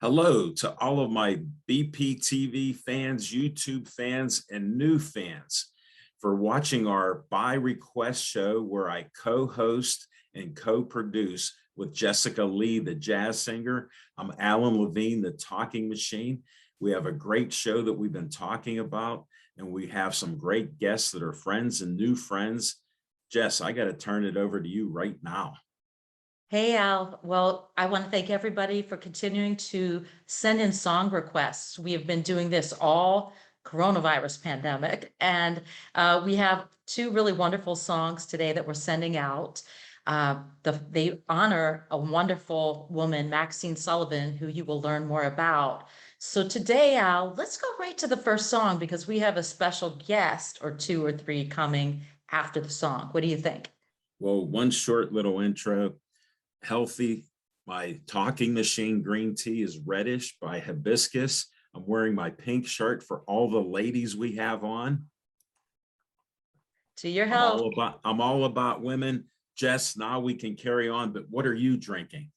Hello to all of my BPTV fans, YouTube fans, and new fans for watching our By Request show where I co-host and co-produce with Jessica Lee, the jazz singer. I'm Alan Levine, the talking machine. We have a great show that we've been talking about, and we have some great guests that are friends and new friends. Jess, I got to turn it over to you right now. Hey, Al. Well, I want to thank everybody for continuing to send in song requests. We have been doing this all coronavirus pandemic, and we have two really wonderful songs today that we're sending out. They honor a wonderful woman, Maxine Sullivan, who you will learn more about. So today, Al, let's go right to the first song because we have a special guest or two or three coming after the song. What do you think? Well, one short little intro. Healthy. My talking machine green tea is reddish by Hibiscus. I'm wearing my pink shirt for all the ladies we have on. To your health. I'm all about women. Jess, now we can carry on, but what are you drinking?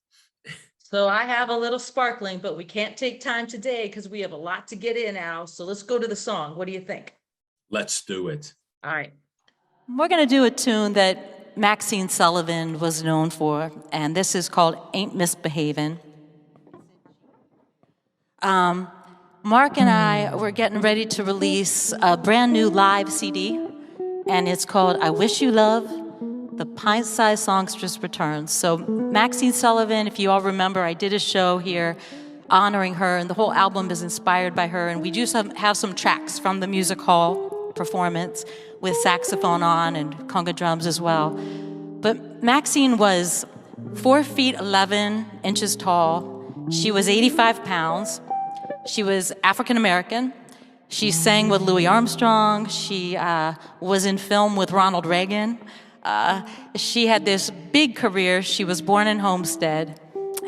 So I have a little sparkling, but we can't take time today because we have a lot to get in, Al. So let's go to the song. What do you think? Let's do it. All right. We're going to do a tune that Maxine Sullivan was known for, and this is called Ain't Misbehavin'. Mark and I were getting ready to release a brand new live CD, and it's called I Wish You Love, the Pint-Sized Songstress Returns. So Maxine Sullivan, if you all remember, I did a show here honoring her, and the whole album is inspired by her, and we do have some tracks from the music hall performance with saxophone on and conga drums as well. But Maxine was 4 feet 11 inches tall. She was 85 pounds. She was African American. She sang with Louis Armstrong. She was in film with Ronald Reagan. She had this big career. She was born in Homestead.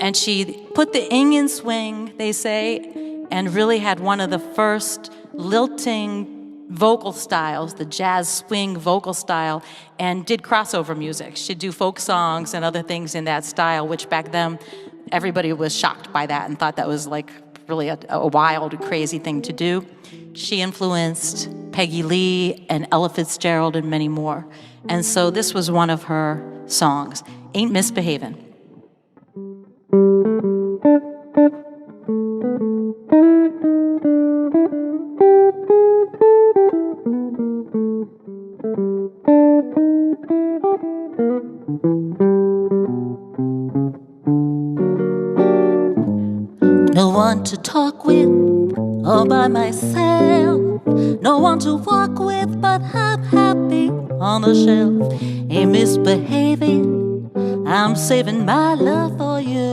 And she put the Indian swing, they say, and really had one of the first lilting vocal styles, the jazz swing vocal style, and did crossover music. She'd do folk songs and other things in that style, which back then everybody was shocked by that and thought that was like really a wild, crazy thing to do. She influenced Peggy Lee and Ella Fitzgerald and many more. And so this was one of her songs, Ain't Misbehavin'. No one to talk with all by myself. No one to walk with, but I'm happy on the shelf. Ain't misbehaving, I'm saving my love for you.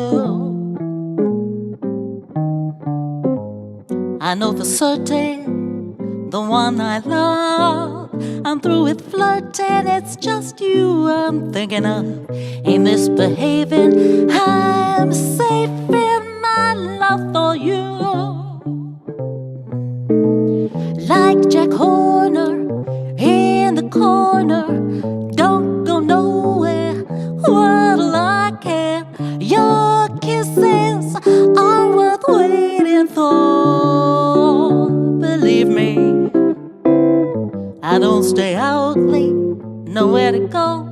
I know for certain, the one I love, I'm through with flirting, it's just you I'm thinking of. Ain't misbehaving, I'm saving my love for you. Like Jack Horner in the corner, don't go nowhere, what'll I care? Your kisses are worth waiting for. Believe me, I don't stay out late, nowhere to go.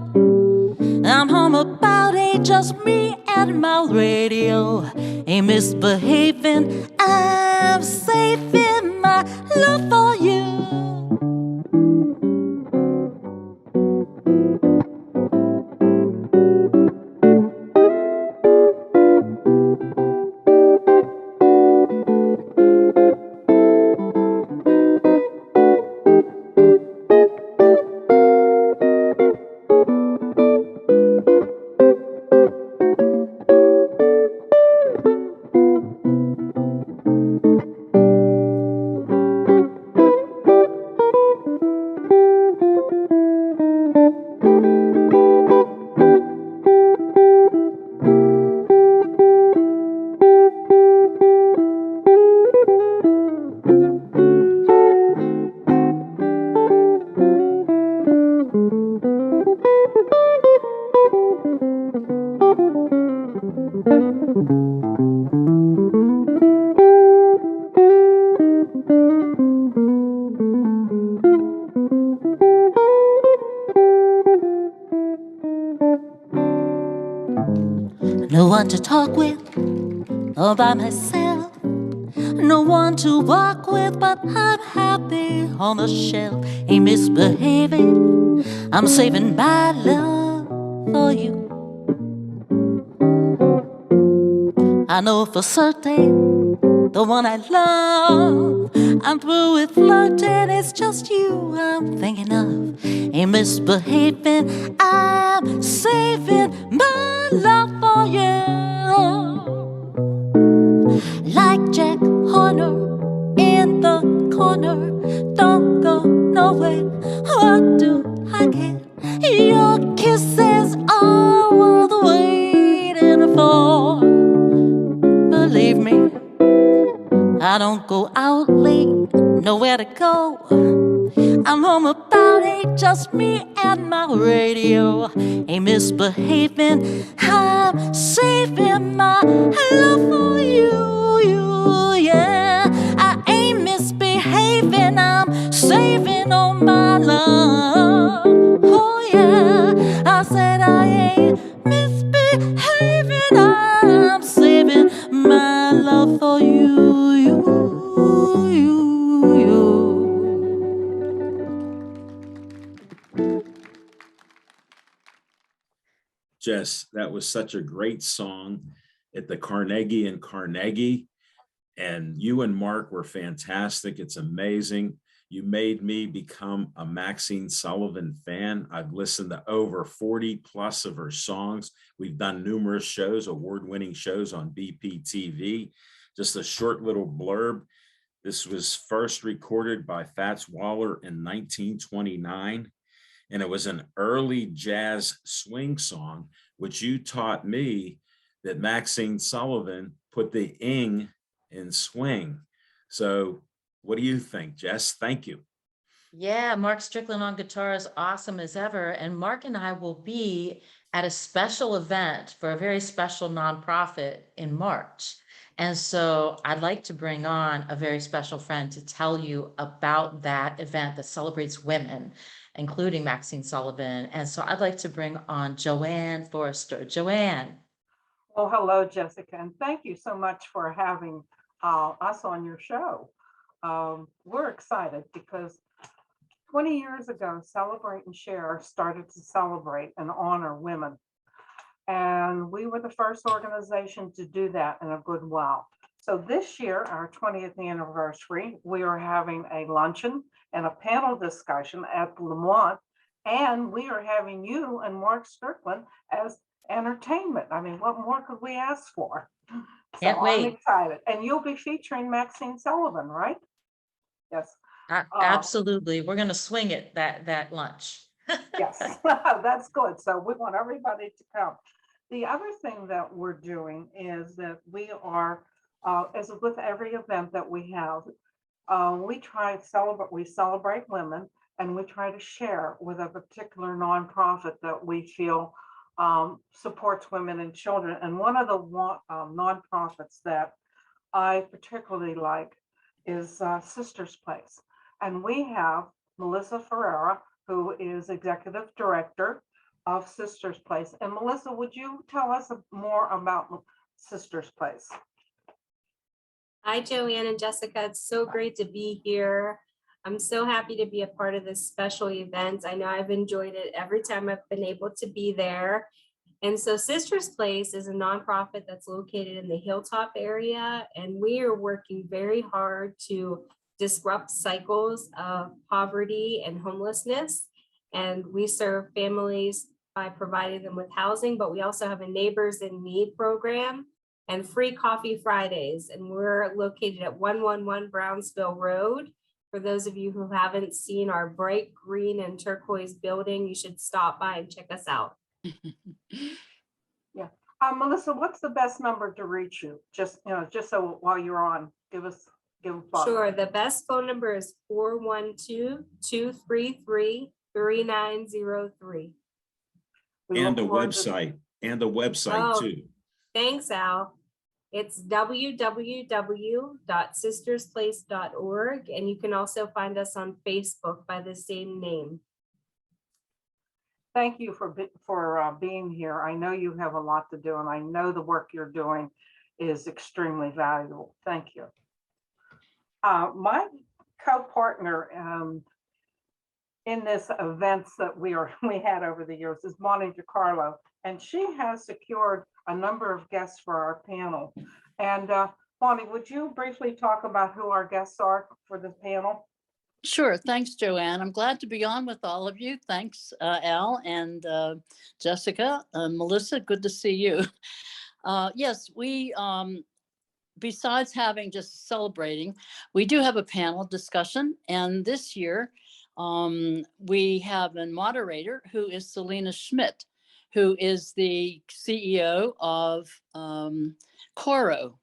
I'm home about 8, just me and my radio. Ain't misbehaving, I'm saving my love for you. one to talk with all by myself. No one to walk with, but I'm happy on the shelf. Ain't misbehaving, I'm saving my love for you. I know for certain the one I love. I'm through with flirting, it's just you I'm thinking of. Ain't misbehaving, I'm saving my love for you. Like Jack Horner in the corner, don't go nowhere. What do I get? Your kisses are worth waiting for. Believe me, I don't go out late, nowhere to go. I'm home about 8, just me and my radio. Ain't misbehaving, I'm saving my love for you, yeah. I ain't misbehaving, I'm saving all my love. Oh yeah, I said I ain't misbehaving, I'm saving my love for you, you. Jess, that was such a great song at the Carnegie in Carnegie. And you and Mark were fantastic. It's amazing. You made me become a Maxine Sullivan fan. I've listened to over 40 plus of her songs. We've done numerous shows, award-winning shows on BPTV. Just a short little blurb. This was first recorded by Fats Waller in 1929. And it was an early jazz swing song, which you taught me that Maxine Sullivan put the ing in swing. So what do you think, Jess? Thank you. Yeah, Mark Strickland on guitar is awesome as ever. And Mark and I will be at a special event for a very special nonprofit in March. And so I'd like to bring on a very special friend to tell you about that event that celebrates women, including Maxine Sullivan. And so I'd like to bring on Joanne Forrester. Joanne. Well, hello, Jessica, and thank you so much for having us on your show. We're excited because 20 years ago, Celebrate and Share started to celebrate and honor women. And we were the first organization to do that in a good while. So this year, our 20th anniversary, we are having a luncheon and a panel discussion at Lamont. And we are having you and Mark Strickland as entertainment. I mean, what more could we ask for? Can't wait. I'm excited. And you'll be featuring Maxine Sullivan, right? Yes. Absolutely. We're going to swing it that lunch. Yes, that's good. So we want everybody to come. The other thing that we're doing is that we are, as with every event that we have, we celebrate women, and we try to share with a particular nonprofit that we feel supports women and children. And one of the nonprofits that I particularly like is Sisters Place. And we have Melissa Ferreira, who is executive director of Sisters Place. And Melissa, would you tell us more about Sisters Place? Hi, Joanne and Jessica. It's so great to be here. I'm so happy to be a part of this special event. I know I've enjoyed it every time I've been able to be there. And so Sisters Place is a nonprofit that's located in the Hilltop area, and we are working very hard to disrupt cycles of poverty and homelessness. And we serve families by providing them with housing, but we also have a Neighbors in Need program and free coffee Fridays. And we're located at 111 Brownsville Road. For those of you who haven't seen our bright green and turquoise building, you should stop by and check us out. Yeah. Melissa, what's the best number to reach you? Just so while you're on, give a thought. Sure. The best phone number is 412-233-3903. And a website, too. Thanks, Al. It's www.sistersplace.org, and you can also find us on Facebook by the same name. thank you for being here. I know you have a lot to do, and I know the work you're doing is extremely valuable. Thank you. My co-partner in this events that we had over the years is Bonnie DiCarlo, and she has secured a number of guests for our panel. And Bonnie, would you briefly talk about who our guests are for the panel? Sure. Thanks, Joanne. I'm glad to be on with all of you. Thanks, Al and Jessica, Melissa. Good to see you. Yes, we, besides having just celebrating, we do have a panel discussion. And this year, we have a moderator who is Selena Schmidt, who is the CEO of Coro,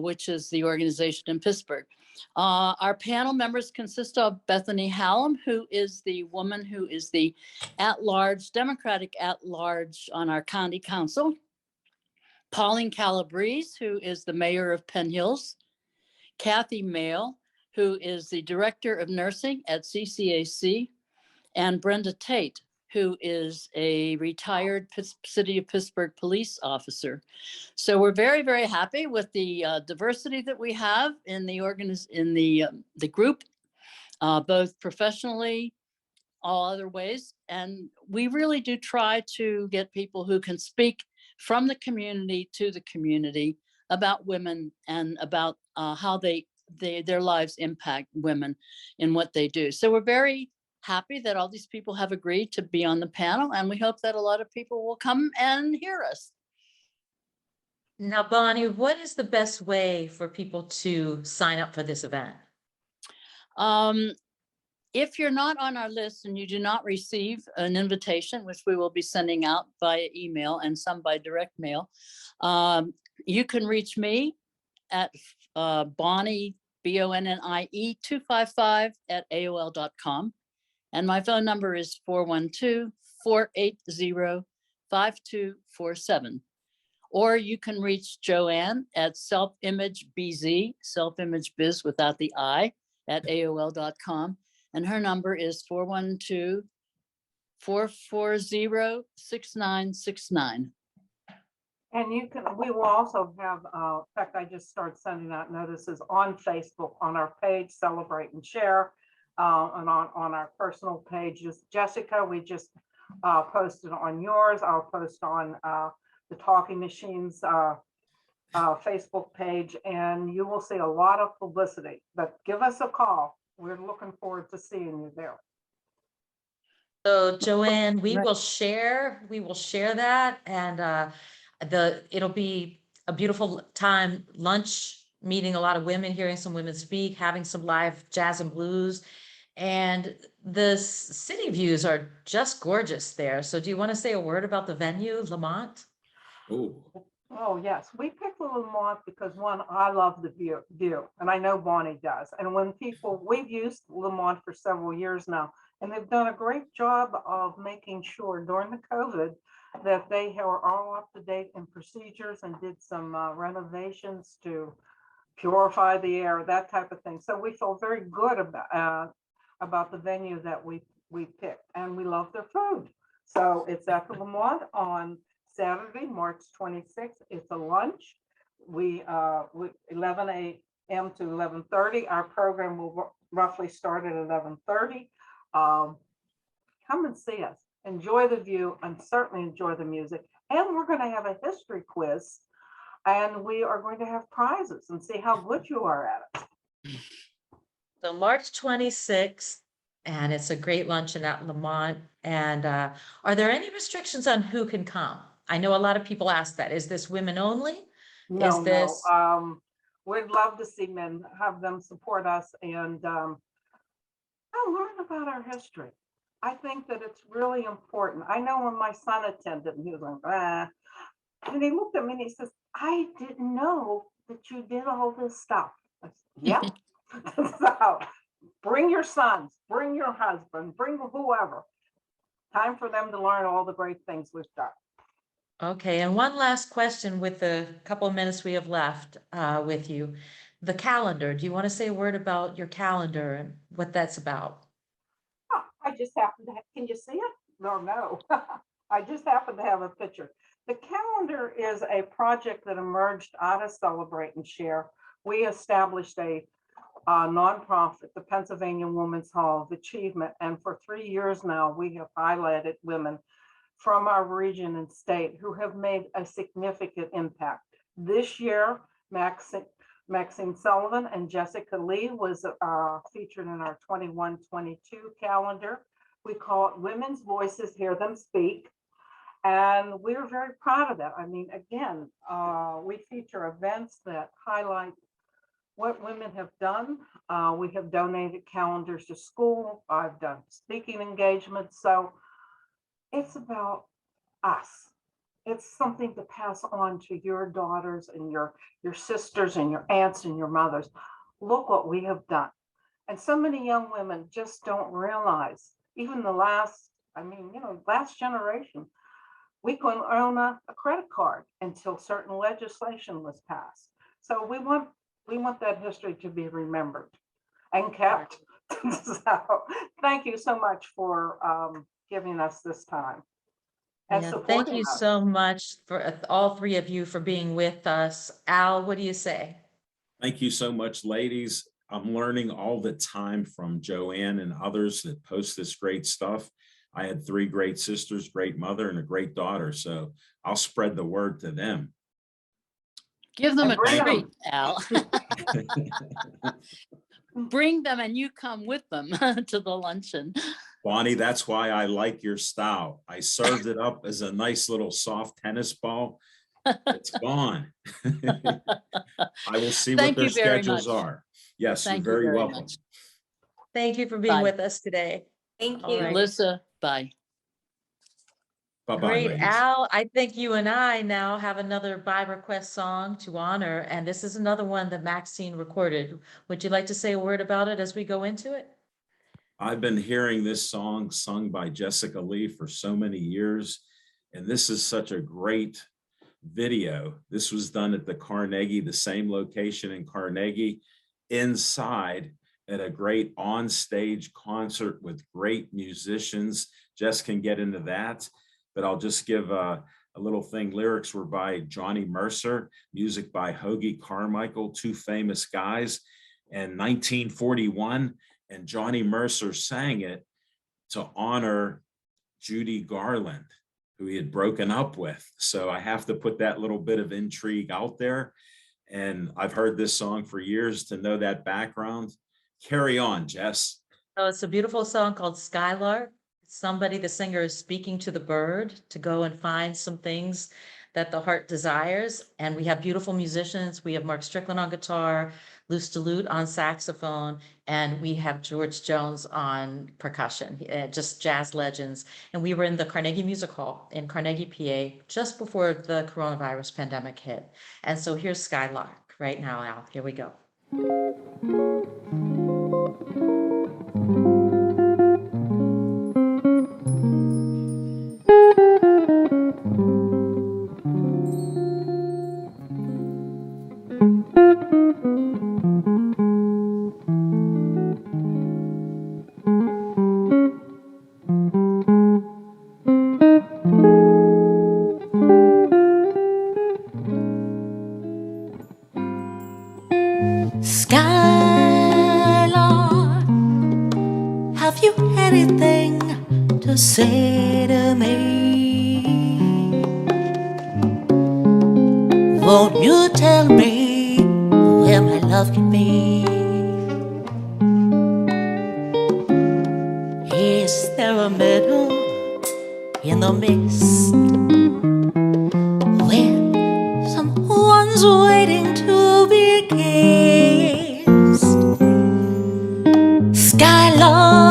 which is the organization in Pittsburgh. Our panel members consist of Bethany Hallam, who is the woman who is the at-large, Democratic at-large on our county council. Pauline Calabrese, who is the mayor of Penn Hills. Kathy Mail, who is the director of nursing at CCAC. And Brenda Tate, who is a retired City of Pittsburgh police officer. So we're very, very happy with the diversity that we have in the group, both professionally, all other ways. And we really do try to get people who can speak from the community to the community about women and about how their lives impact women in what they do. So we're very happy that all these people have agreed to be on the panel, and we hope that a lot of people will come and hear us. Now, Bonnie, what is the best way for people to sign up for this event? If you're not on our list and you do not receive an invitation, which we will be sending out via email and some by direct mail, you can reach me at Bonnie, BONNIE 255 at AOL.com. And my phone number is 412-480-5247. Or you can reach Joanne at selfimage.bz, selfimage.biz without the I, at AOL.com. And her number is 412-440-6969. And we will also have, in fact, I just started sending out notices on Facebook on our page, Celebrate and Share, and on our personal pages. Jessica, we just posted on yours. I'll post on the Talking Machines Facebook page, and you will see a lot of publicity. But give us a call. We're looking forward to seeing you there. So Joanne, we will share that, and it'll be a beautiful time, lunch, meeting a lot of women, hearing some women speak, having some live jazz and blues. And the city views are just gorgeous there. So do you want to say a word about the venue, Lamont? Oh, yes. We picked Lamont because, one, I love the view, and I know Bonnie does. And we've used Lamont for several years now, and they've done a great job of making sure during the COVID that they are all up to date in procedures and did some renovations to purify the air, that type of thing. So we feel very good about the venue that we picked, and we love their food. So it's at the Lamont on Saturday, March 26th. It's a lunch. We 11 a.m. to 11:30. Our program will roughly start at 11:30. Come and see us. Enjoy the view and certainly enjoy the music. And we're going to have a history quiz, and we are going to have prizes and see how good you are at it. So March 26th, and it's a great luncheon at Lamont. And are there any restrictions on who can come? I know a lot of people ask that. Is this women only? No, this- no. We'd love to see men, have them support us, and learn about our history. I think that it's really important. I know when my son attended, and he was like, and he looked at me and he says, I didn't know that you did all this stuff. I said, yeah. So bring your sons, bring your husband, bring whoever. Time for them to learn all the great things we've done. Okay, and one last question with the couple of minutes we have left with you. The calendar, do you want to say a word about your calendar and what that's about? Oh, I just happened to can you see it? no. I just happen to have a picture. The calendar is a project that emerged out of Celebrate and Share. We established a nonprofit, the Pennsylvania Women's Hall of Achievement, and for 3 years now, we have highlighted women from our region and state who have made a significant impact. This year, Maxine Sullivan and Jessica Lee was featured in our 21-22 calendar. We call it Women's Voices, Hear Them Speak. And we're very proud of that. I mean, again, we feature events that highlight what women have done. We have donated calendars to school. I've done speaking engagements. So it's about us. It's something to pass on to your daughters and your sisters and your aunts and your mothers. Look what we have done. And so many young women just don't realize, even the last generation, we couldn't own a credit card until certain legislation was passed. So we want that history to be remembered and kept. So thank you so much for giving us this time. And Yeah, thank supporting you us. so much for all three of you for being with us. Al, what do you say? Thank you so much, ladies. I'm learning all the time from Joanne and others that post this great stuff. I had 3 great sisters, great mother, and a great daughter. So I'll spread the word to them. Give them And a bring 'em. treat, Al. Bring them and you come with them to the luncheon. Bonnie, that's why I like your style. I served it up as a nice little soft tennis ball. It's gone. I will see what Thank their you very schedules much. are. Yes, Thank you're you very very welcome. much. Thank you for being Bye. with us today. Thank All you. right. Melissa, bye. Bye-bye, Great, ladies. Al. I think you and I now have another by request song to honor, and this is another one that Maxine recorded. Would you like to say a word about it as we go into it? I've been hearing this song sung by Jessica Lee for so many years, and this is such a great video. This was done at the Carnegie, the same location in Carnegie, inside at a great on-stage concert with great musicians. Jess can get into that, but I'll just give a little thing. Lyrics were by Johnny Mercer, music by Hoagie Carmichael, 2 famous guys. In 1941, and Johnny Mercer sang it to honor Judy Garland, who he had broken up with. So I have to put that little bit of intrigue out there. And I've heard this song for years to know that background. Carry on, Jess. Oh, it's a beautiful song called Skylark. Somebody, the singer, is speaking to the bird to go and find some things that the heart desires. And we have beautiful musicians. We have Mark Strickland on guitar, Lou Stallute on saxophone, and we have George Jones on percussion, just jazz legends. And we were in the Carnegie Music Hall in Carnegie, PA, just before the coronavirus pandemic hit. And so here's Skylark right now, Al. Here we go. Skylark, have you anything to say to me? Won't you tell me where my love can be? Is there a meadow in the mist where someone's waiting to be kissed? Skylark,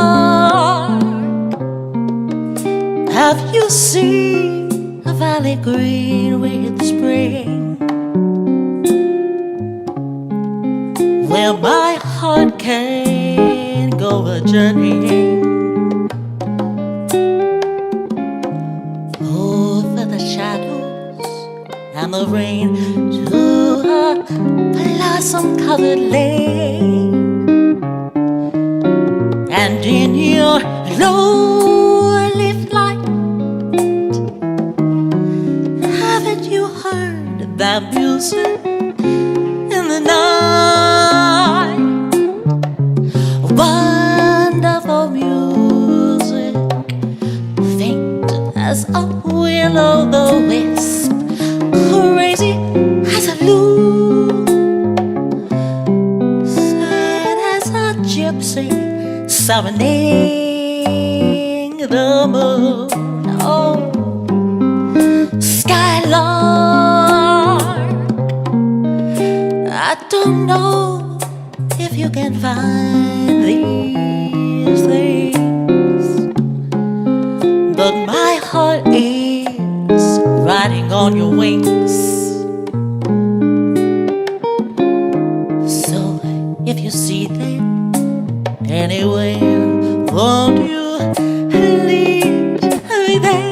have you seen a valley green with spring, where my heart can go a journey over the shadows and the rain to a blossom-covered lane? And in your lonely flight, music in the night. Wonderful music, faint as a will-o'-the-wisp, crazy as a loon, sad as a gypsy serenading the moon. Oh, Skylark, I don't know if you can find these things, but my heart is riding on your wings. So if you see them anywhere, won't you lead me there?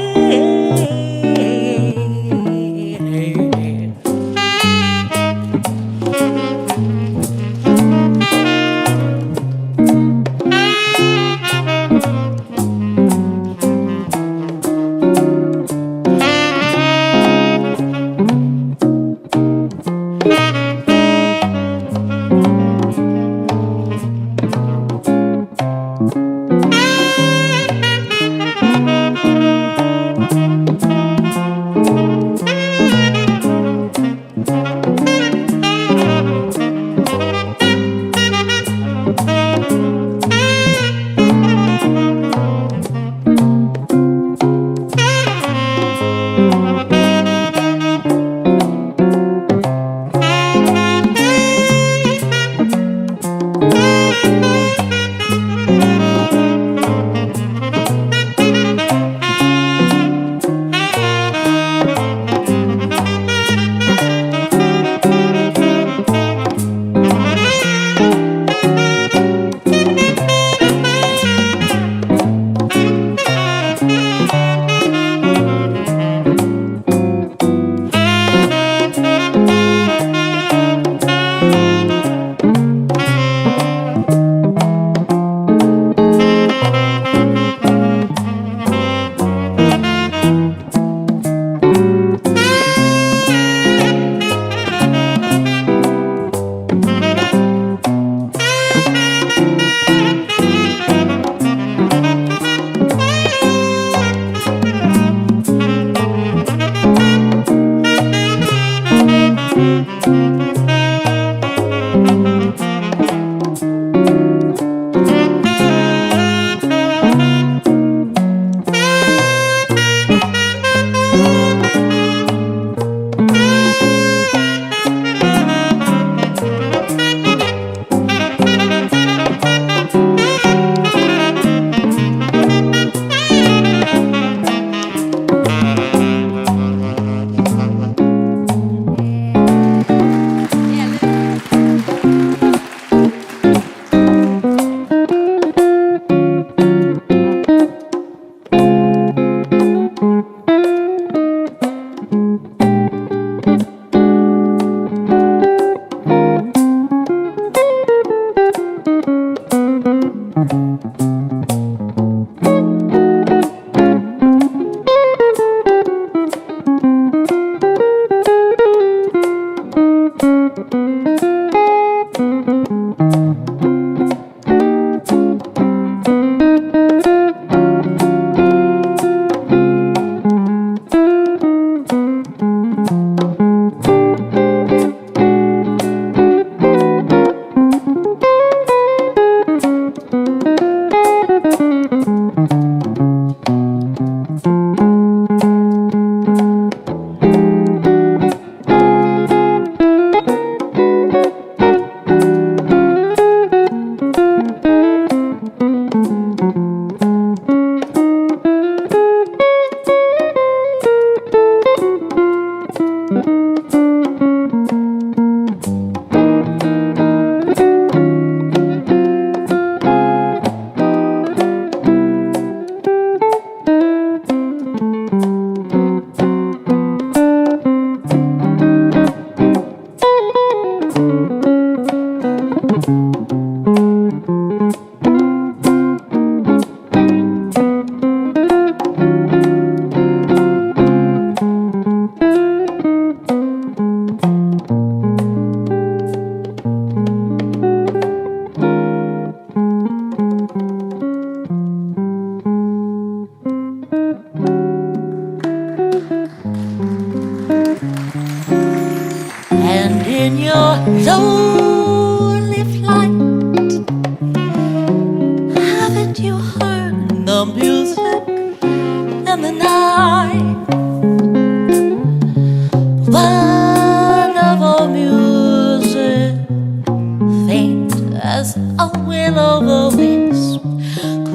as a willow is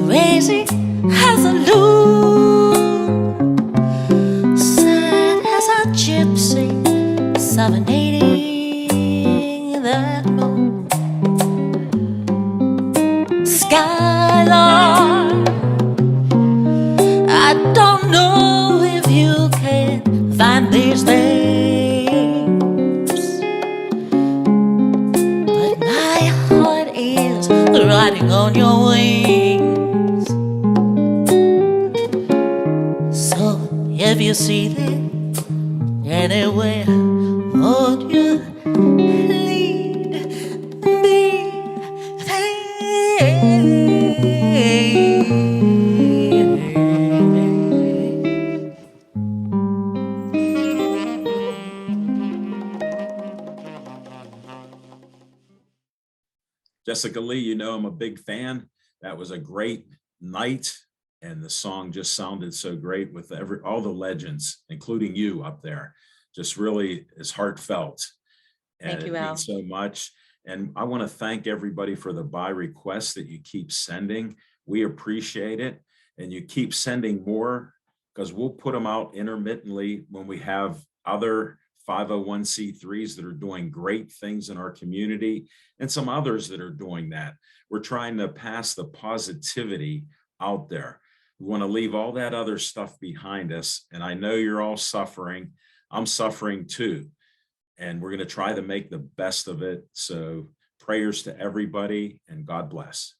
crazy as a loon, sad as a gypsy serenading that moon. Skylark, I don't know if you can find these things, but my heart is riding on your wings. So if you see them anywhere, won't you lead me there? Jessica Lee, you know I'm a big fan. That was a great night, and the song just sounded so great with all the legends, including you up there. Just really is heartfelt. And Thank you, it Al. means so much. And I want to thank everybody for the buy requests that you keep sending. We appreciate it. And you keep sending more, because we'll put them out intermittently when we have other 501c3s that are doing great things in our community, and some others that are doing that. We're trying to pass the positivity out there. We want to leave all that other stuff behind us. And I know you're all suffering. I'm suffering too. And we're going to try to make the best of it. So prayers to everybody, and God bless.